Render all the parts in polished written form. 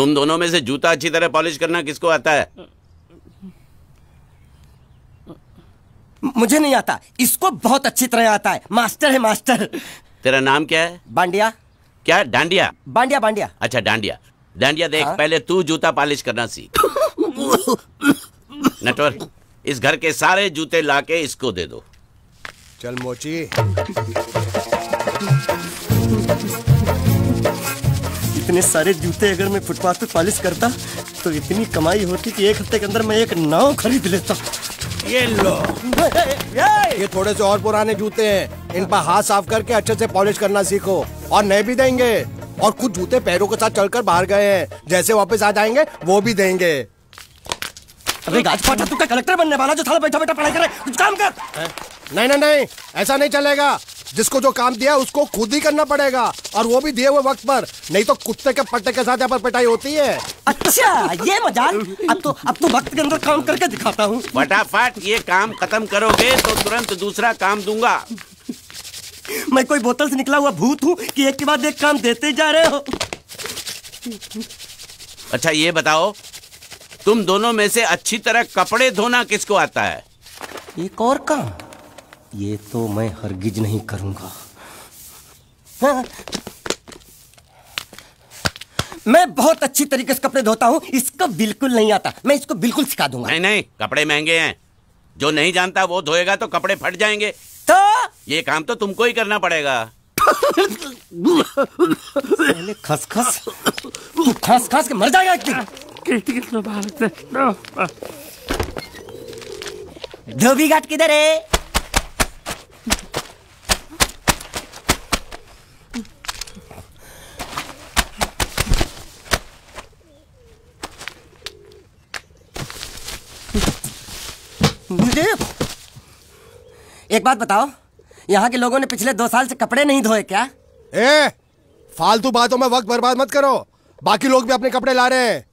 तुम दोनों में से जूता अच्छी तरह पॉलिश करना किसको आता है? मुझे नहीं आता, इसको बहुत अच्छी तरह आता है। मास्टर है मास्टर। तेरा नाम क्या है? बांडिया। क्या? डांडिया? बांडिया बांडिया। अच्छा डांडिया। डांडिया देख, पहले तू जूता पॉलिश करना सीख। नटवर, इस घर के सारे जूते लाके इसको दे दो। चल मोची। इतने सारे जूते अगर मैं फुटपाथ पे पॉलिश करता तो इतनी कमाई होती कि एक हफ्ते के अंदर मैं एक नाव खरीद लेता। ये लो, ये थोड़े से और पुराने जूते हैं, इन पर हाथ साफ करके अच्छे से पॉलिश करना सीखो। और नए भी देंगे, और कुछ जूते पैरों के साथ चलकर बाहर गए हैं, जैसे वापस आ जाएंगे वो भी देंगे। अबे गाजपाटा, तू क्या कलेक्टर बनने वाला जो साला बैठा बैठा पढ़ाई करे? कुछ काम कर। नहीं नहीं नहीं, ऐसा नहीं चलेगा। जिसको जो काम दिया उसको खुद ही करना पड़ेगा, और वो भी दिए हुए वक्त पर, नहीं तो कुत्ते के पट्टे के साथ यहाँ पर पिटाई होती है। अच्छा ये मजाक। अब तो वक्त के अंदर काम करके दिखाता हूँ। फटाफट ये काम खत्म करोगे तो तुरंत दूसरा काम दूंगा। मैं कोई बोतल से निकला हुआ भूत हूँ कि एक के बाद एक काम देते जा रहे हो? अच्छा ये बताओ, तुम दोनों में से अच्छी तरह कपड़े धोना किसको आता है? एक और काम? ये तो मैं हरगिज नहीं करूंगा। हाँ। मैं बहुत अच्छी तरीके से कपड़े धोता हूँ, इसको बिल्कुल नहीं आता। मैं इसको बिल्कुल सिखा दूंगा। नहीं नहीं, कपड़े महंगे हैं, जो नहीं जानता वो धोएगा तो कपड़े फट जाएंगे। तो ये काम तो तुमको ही करना पड़ेगा। खसखस, तू खस खस के मर जाएगा एक दिन। धोबी घाट किधर है? एक बात बताओ, यहाँ के लोगों ने पिछले 2 साल से कपड़े नहीं धोए क्या? फालतू बातों में वक्त बर्बाद मत करो, बाकी लोग भी अपने कपड़े ला रहे हैं।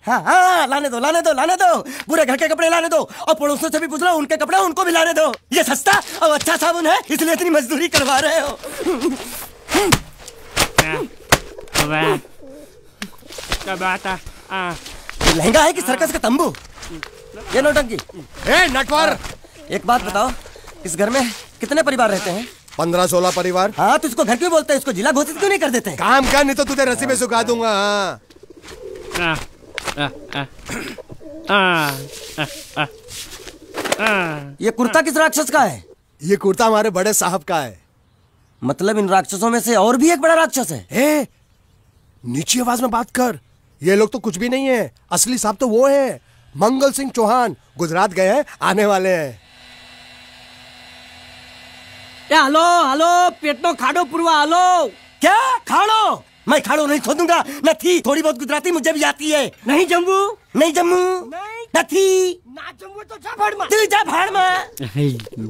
हाँ, लाने दो लाने दो लाने दो, पूरे घर के कपड़े लाने दो, और पड़ोसियों से भी पूछ लो, उनके कपड़े उनको भी लाने दो। ये सस्ता और अच्छा साबुन है, इसलिए इतनी मजदूरी करवा रहे हो। लहंगा है कि सर्कस का तंबू? ये नौटंकी। नटवर, एक बात बताओ, इस घर में कितने परिवार रहते हैं? 15-16 परिवार। हाँ, तो इसको घर क्यों बोलते हैं? इसको जिला घोषित क्यों नहीं कर देते? काम कर, नहीं तो तुझे रस्सी में सुखा दूंगा। ये कुर्ता किस राक्षस का है? ये कुर्ता हमारे बड़े साहब का है। मतलब इन राक्षसों में से और भी एक बड़ा राक्षस है? नीची आवाज में बात कर, ये लोग तो कुछ भी नहीं है, असली साहब तो वो है, मंगल सिंह चौहान। गुजरात गए हैं, आने वाले हैं। हेलो हेलो, पेटनो खाड़ो पुरवा। हेलो, क्या खाड़ो? मैं खाड़ो नहीं खोदूंगा। न थी, थोड़ी बहुत गुजराती मुझे भी आती है। नहीं जम्मू, नहीं जम्मू, न थी ना जम्मू तो जा भाड़ में। तू जा भाड़ में।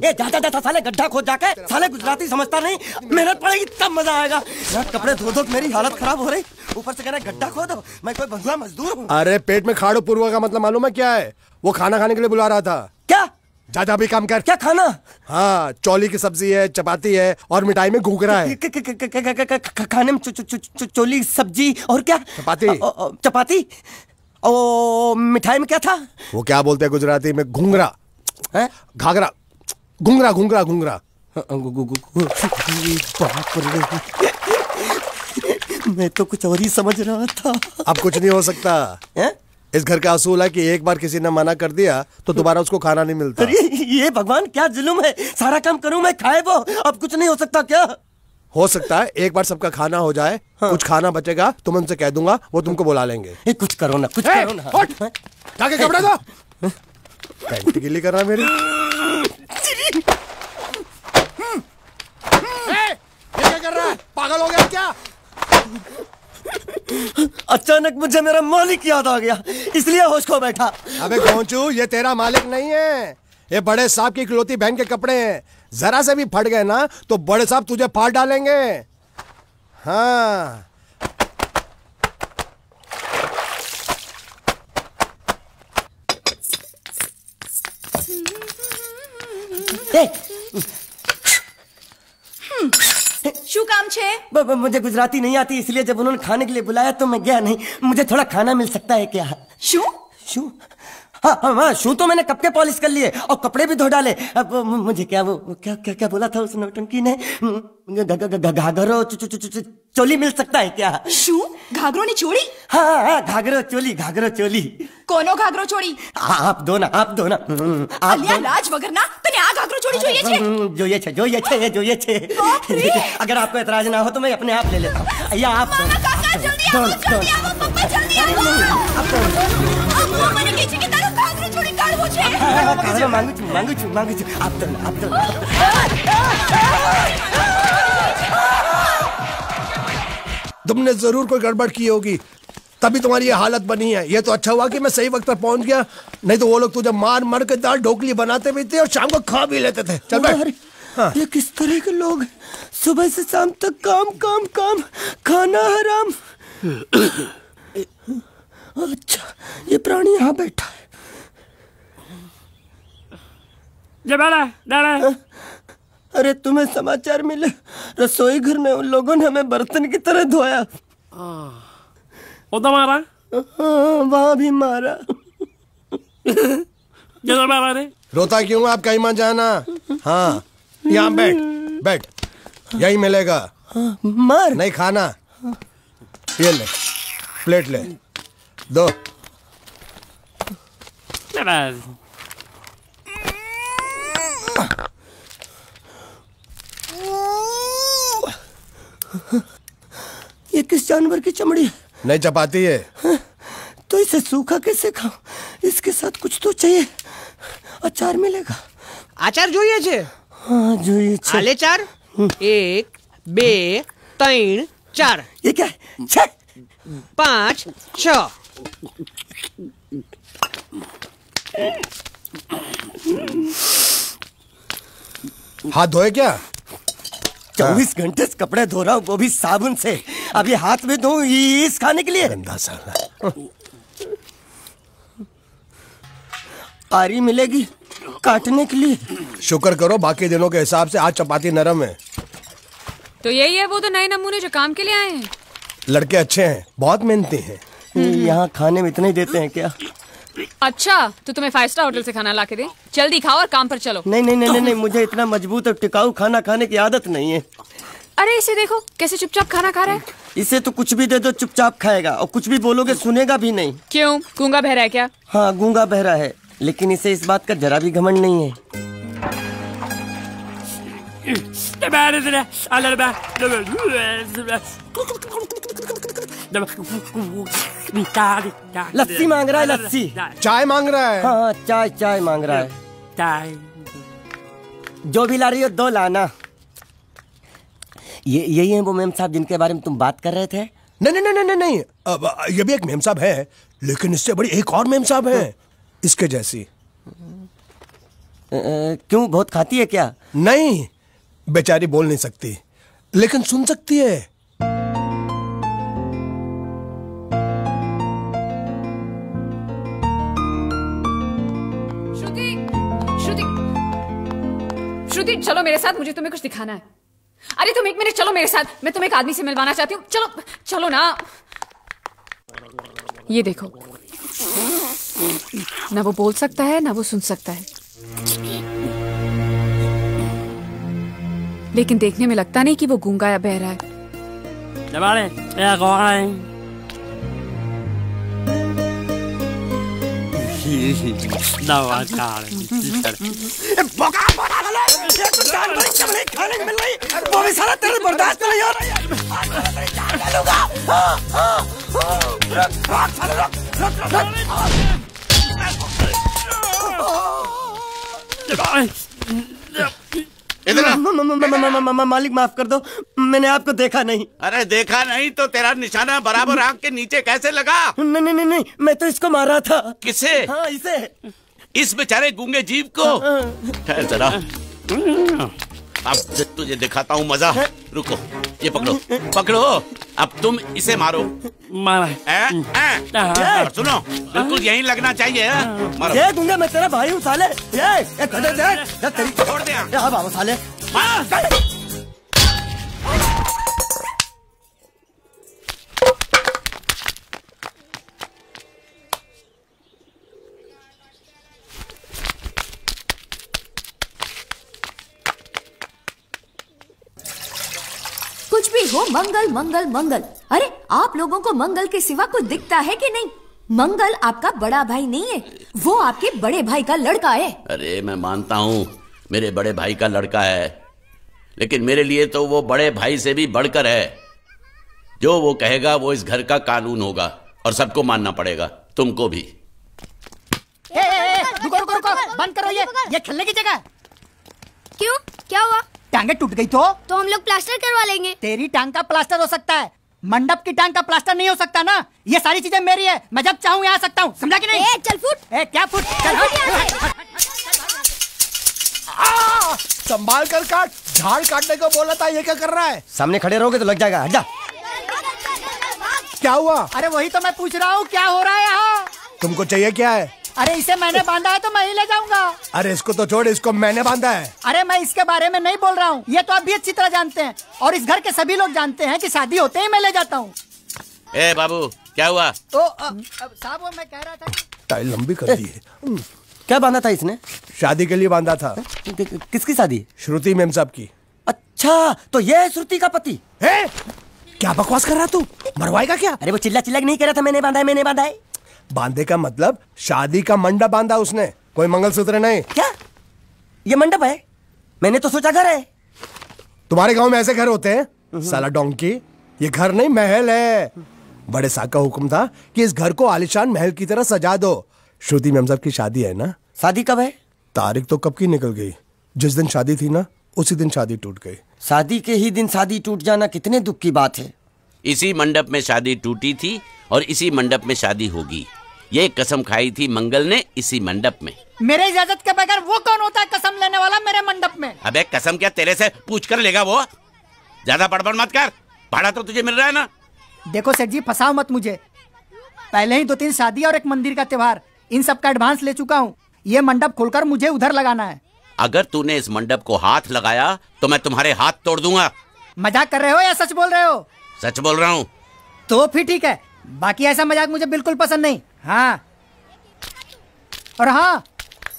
ये जा साले गड्ढा खोद जाके, साले गुजराती समझता नहीं। मेहनत पड़ेगी तब मजा आएगा। कपड़े धो धो मेरी हालत खराब हो रही, ऊपर से कह रहे गड्ढा खोदो। मैं कोई बंधुआ मजदूर हूँ? अरे पेट में खाड़ो पुरवा का मतलब मालूम है क्या है? वो खाना खाने के लिए बुला रहा था। क्या? जा भी काम कर। क्या खाना? हाँ, चौली की सब्जी है, चपाती है, और मिठाई में घूघरा है। खाने में चोली सब्जी और क्या? चपाती। चपाती। ओ, मिठाई में क्या था? वो क्या बोलते हैं गुजराती में? घूंघरा है? घाघरा, घूंघरा घूंघरा घूंघरा। मैं तो कुछ और ही समझ रहा था। अब कुछ नहीं हो सकता है? इस घर का असूल है कि एक बार किसी ने मना कर दिया तो दोबारा उसको खाना नहीं मिलता। ये भगवान क्या जुल्म है, सारा काम करूं मैं, खाए वो। अब कुछ नहीं हो सकता क्या? हो सकता है एक बार सबका खाना हो जाए। हाँ। कुछ खाना बचेगा तो मैं उनसे कह दूंगा, वो तुमको बुला लेंगे। कुछ करो ना, कुछ करो ना। जाके कपड़े दो। पैंट गिल्ली कर रहा मेरी। ये क्या कर रहा है? पागल हो गया क्या? अचानक मुझे मेरा मालिक याद आ गया, इसलिए होश खो बैठा। अबे गोंचू, ये तेरा मालिक नहीं है, ये बड़े साहब की इकलौती बहन के कपड़े हैं। जरा से भी फट गए ना तो बड़े साहब तुझे फाड़ डालेंगे। हाँ, શું કામ કામ છે? मुझे गुजराती नहीं आती, इसलिए जब उन्होंने खाने के लिए बुलाया तो मैं गया नहीं। मुझे थोड़ा खाना मिल सकता है क्या? શું? शू? हाँ, शू तो मैंने कब के पॉलिश कर लिए और कपड़े भी धो डाले। अब मुझे क्या वो क्या क्या क्या बोला था उस नौटंकी ने? घाघरो चोली मिल सकता है क्या? શું? ઘાઘરોની ચોળી? हाँ, घाघरो चोली। કોનો ઘાઘરો ચોળી? आप दो ना। आप અલ્યા લાજ વગરના, તને આ ઘાઘરો ચોળી જોઈએ છે? જોઈએ છે। अगर आपको एतराज ना हो तो मैं अपने आप ले लेता हूँ। या आप મારા કાકા જલ્દી આવો, પપ્પા જલ્દી આવો। અમ્મા મને કહે છે કે તારો ઘાઘરો ચોળી કાઢવો છે। मांगू छू। आप तो तुमने जरूर कोई गड़बड़ की होगी, तभी तुम्हारी ये हालत बनी है। ये तो अच्छा हुआ कि मैं सही वक्त पर पहुंच गया, नहीं तो वो लोग तुझे मार के दाल ढोकली बनाते भी थे और शाम को खा भी लेते थे। चल बैठ। हाँ। ये किस तरह के लोग हैं? सुबह से शाम तक काम, खाना हराम। अच्छा, ये प्राणी यहाँ बैठा है। अरे तुम्हें समाचार मिले? रसोई घर में उन लोगों ने हमें बर्तन की तरह धोया। मारा? वहाँ भी मारा। रोता क्यों? आप कहीं मत जाना। हाँ, यहाँ बैठ, यही मिलेगा। मार नहीं खाना, ये ले, प्लेट ले, दो। ये किस जानवर की चमड़ी है? नहीं चपाती है। तो इसे सूखा कैसे खाऊं? इसके साथ कुछ तो चाहिए। अचार मिलेगा? આચાર જોઈએ છે? हाँ જોઈએ છે। આલે ચાર 1 2 3 4 ये क्या है? 6 5 6 हाथ धोए क्या? 24 घंटे से कपड़े धो रहा हूँ, वो भी साबुन से। अब ये हाथ में धो इस खाने के लिए? गंदा साला। आरी मिलेगी काटने के लिए? शुक्र करो बाकी दिनों के हिसाब से आज चपाती नरम है। तो यही है वो तो नए नमूने जो काम के लिए आए हैं। लड़के अच्छे हैं, बहुत मेहनती हैं। यहाँ खाने में इतना ही देते हैं क्या? अच्छा, तो तुम्हें 5 स्टार होटल से खाना ला के दे? जल्दी खाओ और काम पर चलो। नहीं, मुझे इतना मजबूत और टिकाऊ खाना खाने की आदत नहीं है। अरे इसे देखो कैसे चुपचाप खाना खा रहा है। इसे तो कुछ भी दे दो चुपचाप खाएगा, और कुछ भी बोलोगे सुनेगा भी नहीं। क्यों, गूंगा बहरा है क्या? हाँ, गूंगा बहरा है, लेकिन इसे इस बात का जरा भी घमंड नहीं है। लस्सी मांग रहा है, लस्सी। चाय मांग रहा है। हाँ, चाय मांग रहा है। जो भी ला रही हो 2 लाना। यही है वो मेम साहब जिनके बारे में तुम बात कर रहे थे? नहीं, अब ये भी एक मेम साहब है, लेकिन इससे बड़ी एक और मेम साहब है, इसके जैसी। क्यों, बहुत खाती है क्या? नहीं, बेचारी बोल नहीं सकती, लेकिन सुन सकती है। श्रुति चलो मेरे साथ, मुझे तुम्हें कुछ दिखाना है। अरे तुम 1 मिनट चलो मेरे साथ, मैं तुम्हें एक आदमी से मिलवाना चाहती हूँ। चलो ना। ये देखो, ना वो बोल सकता है ना वो सुन सकता है, लेकिन देखने में लगता नहीं कि वो गूंगा या बहरा है। खाने को मिल रही, वो भी सारा तेरे बर्दाश्त नहीं हो रहा है। मालिक माफ कर दो, मैंने आपको देखा नहीं। अरे देखा नहीं तो तेरा निशाना बराबर आंख के नीचे कैसे लगा? नहीं, मैं तो इसको मारा था। किसे? हाँ, इसे। इस बेचारे गूंगे जीव को? ठहर जरा, अब तुझे दिखाता हूँ मजा। रुको, ये पकड़ो। अब तुम इसे मारो। सुनो, बिल्कुल यहीं लगना चाहिए। मारो। ये गूंगा, मैं तेरा भाई हूँ साले। ये छोड़ दे। साले। हो मंगल मंगल मंगल। अरे आप लोगों को मंगल के सिवा कुछ दिखता है कि नहीं? मंगल आपका बड़ा भाई नहीं है, वो आपके बड़े भाई का लड़का है। अरे मैं मानता हूँ मेरे बड़े भाई का लड़का है, लेकिन मेरे लिए तो वो बड़े भाई से भी बढ़कर है। जो वो कहेगा वो इस घर का कानून होगा और सबको मानना पड़ेगा, तुमको भी। रुको रुको रुको, बंद करो ये खेलने की जगह। क्यों, क्या हुआ? टांगे टूट गई तो हम लोग प्लास्टर करवा लेंगे। तेरी टांग का प्लास्टर हो सकता है, मंडप की टांग का प्लास्टर नहीं हो सकता ना। ये सारी चीजें मेरी है, मैं जब चाहूँ यहाँ आ सकता हूँ, समझा कि नहीं? चल फुट। क्या फुट? संभाल कर काट, झाड़ काटने को बोला था, ये क्या कर रहा है? सामने खड़े रहोगे तो लग जाएगा, हट जा। क्या हुआ? अरे वही तो मैं पूछ रहा हूँ, क्या हो रहा है यहाँ? तुमको चाहिए क्या है? अरे इसे मैंने बांधा है तो मैं ही ले जाऊंगा। अरे इसको तो छोड़, इसको मैंने बांधा है। अरे मैं इसके बारे में नहीं बोल रहा हूँ, ये तो आप भी अच्छी तरह जानते हैं और इस घर के सभी लोग जानते हैं कि शादी होते ही मैं ले जाता हूँ। ए बाबू, क्या हुआ? साहब वो मैं कह रहा था, टाइल लंबी कर दी है। क्या बांधा था इसने? शादी के लिए बांधा था। किसकी शादी? श्रुति मेम साहब की। अच्छा, तो ये है श्रुति का पति? है? क्या बकवास कर रहा तू? मरवाएगा क्या? अरे वो चिल्ला चिल्ला नहीं कह रहा था मैंने बांधा है, मैंने बांधा है। बांधे का मतलब शादी का मंडप बांधा उसने, कोई मंगलसूत्र नहीं। क्या ये मंडप है? मैंने तो सोचा घर है। तुम्हारे गांव में ऐसे घर होते हैं साला डोंकी? ये घर नहीं, महल है। बड़े साहब का हुक्म था कि इस घर को आलीशान महल की तरह सजा दो। श्रुति मेम साहब की शादी है ना? शादी कब है? तारीख तो कब की निकल गई, जिस दिन शादी थी ना उसी दिन शादी टूट गई। शादी के ही दिन शादी टूट जाना कितने दुख की बात है। इसी मंडप में शादी टूटी थी और इसी मंडप में शादी होगी। ये कसम खाई थी मंगल ने इसी मंडप में। मेरे इजाजत के बगैर वो कौन होता है कसम लेने वाला मेरे मंडप में? अबे कसम क्या तेरे से पूछ कर लेगा वो? ज्यादा बड़बड़ मत कर, भाड़ा तो तुझे मिल रहा है ना। देखो सेठ जी, फंसाओ मत मुझे। पहले ही 2-3 शादी और एक मंदिर का त्योहार, इन सब का एडवांस ले चुका हूँ। ये मंडप खोलकर मुझे उधर लगाना है। अगर तूने इस मंडप को हाथ लगाया तो मैं तुम्हारे हाथ तोड़ दूंगा। मजाक कर रहे हो या सच बोल रहे हो? सच बोल रहा हूँ। तो फिर ठीक है, बाकी ऐसा मजाक मुझे बिल्कुल पसंद नहीं। हाँ, और हाँ,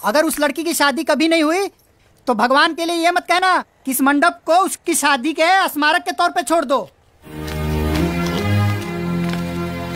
अगर उस लड़की की शादी कभी नहीं हुई तो भगवान के लिए ये मत कहना कि इस मंडप को उसकी शादी के स्मारक के तौर पे छोड़ दो।